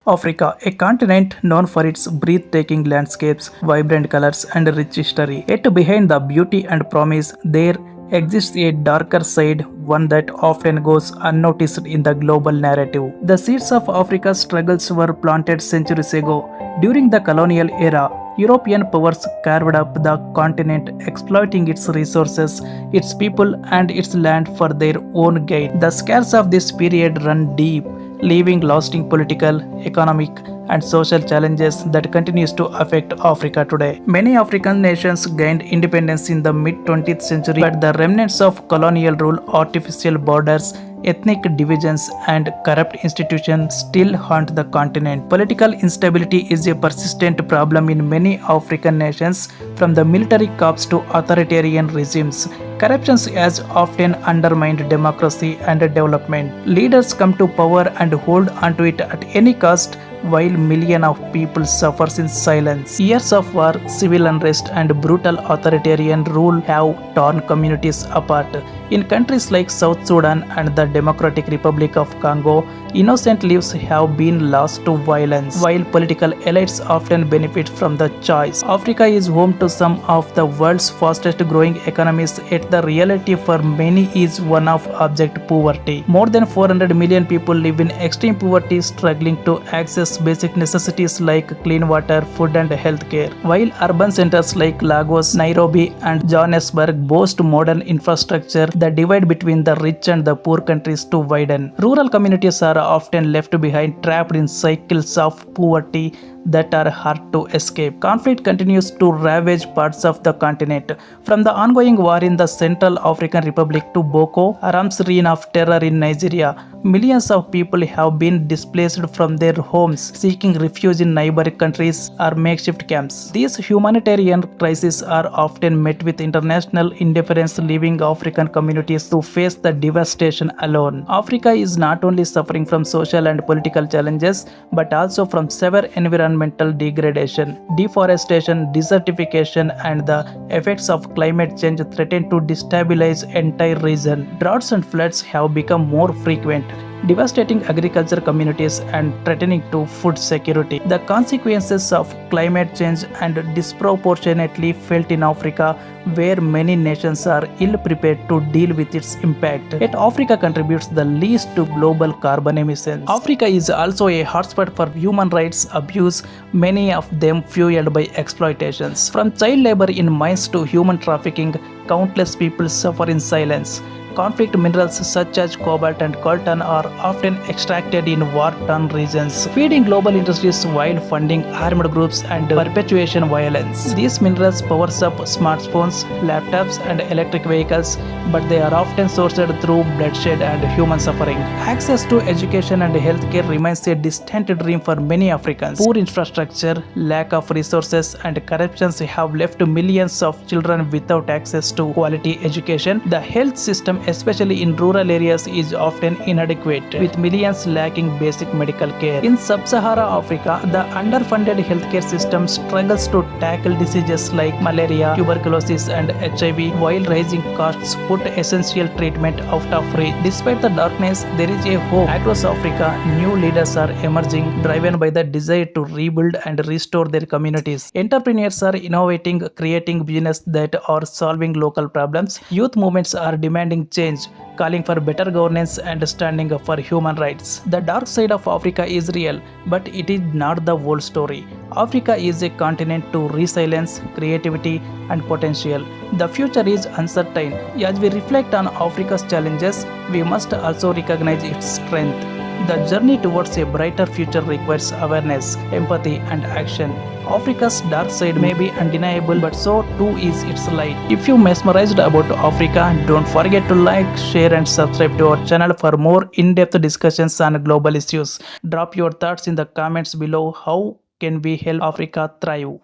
Africa, a continent known for its breathtaking landscapes, vibrant colors, and rich history. Yet behind the beauty and promise, there exists a darker side, one that often goes unnoticed in the global narrative. The seeds of Africa's struggles were planted centuries ago. During the colonial era, European powers carved up the continent, exploiting its resources, its people, and its land for their own gain. The scars of this period run deep, leaving lasting political, economic, and social challenges that continues to affect Africa today. Many African nations gained independence in the mid-20th century, but the remnants of colonial rule, artificial borders, ethnic divisions, and corrupt institutions still haunt the continent. Political instability is a persistent problem in many African nations, from the military coups to authoritarian regimes. Corruption has often undermined democracy and development. Leaders come to power and hold onto it at any cost, while millions of people suffer in silence. Years of war, civil unrest, and brutal authoritarian rule have torn communities apart. In countries like South Sudan and the Democratic Republic of Congo, innocent lives have been lost to violence, while political elites often benefit from the choice. Africa is home to some of the world's fastest growing economies, yet the reality for many is one of abject poverty. More than 400 million people live in extreme poverty, struggling to access basic necessities like clean water, food, and healthcare. While urban centers like Lagos, Nairobi, and Johannesburg boast modern infrastructure, the divide between the rich and the poor countries to widen. Rural communities are often left behind, trapped in cycles of poverty that are hard to escape. Conflict continues to ravage parts of the continent, from the ongoing war in the Central African Republic to Boko Haram's reign of terror in Nigeria. Millions of people have been displaced from their homes, seeking refuge in neighboring countries or makeshift camps. These humanitarian crises are often met with international indifference, leaving African communities to face the devastation alone. Africa is not only suffering from social and political challenges, but also from severe environmental degradation. Deforestation, desertification, and the effects of climate change threaten to destabilize entire region. Droughts and floods have become more frequent, devastating agriculture communities and threatening to food security. The consequences of climate change are disproportionately felt in Africa, where many nations are ill prepared to deal with its impact. Yet Africa contributes the least to global carbon emissions. Africa is also a hotspot for human rights abuse, many of them fueled by exploitations. From child labor in mines to human trafficking, countless people suffer in silence. Conflict minerals such as cobalt and coltan are often extracted in war-torn regions, feeding global industries while funding armed groups and perpetuation violence. These minerals power up smartphones, laptops, and electric vehicles, but they are often sourced through bloodshed and human suffering. Access to education and healthcare remains a distant dream for many Africans. Poor infrastructure, lack of resources, and corruption have left millions of children without access to quality education. The health system, especially in rural areas, is often inadequate, with millions lacking basic medical care. In sub-Sahara Africa, the underfunded healthcare system struggles to tackle diseases like malaria, tuberculosis, and HIV, while rising costs put essential treatment out of reach. Despite the darkness, there is a hope. Across Africa, new leaders are emerging, driven by the desire to rebuild and restore their communities. Entrepreneurs are innovating, creating businesses that are solving local problems. Youth movements are demanding change, calling for better governance and standing up for human rights. The dark side of Africa is real, but it is not the whole story. Africa is a continent to resilience, creativity, and potential. The future is uncertain. As we reflect on Africa's challenges, we must also recognize its strength. The journey towards a brighter future requires awareness, empathy, and action. Africa's dark side may be undeniable, but so too is its light. If you mesmerized about Africa, don't forget to like, share, and subscribe to our channel for more in-depth discussions on global issues. Drop your thoughts in the comments below. How can we help Africa thrive?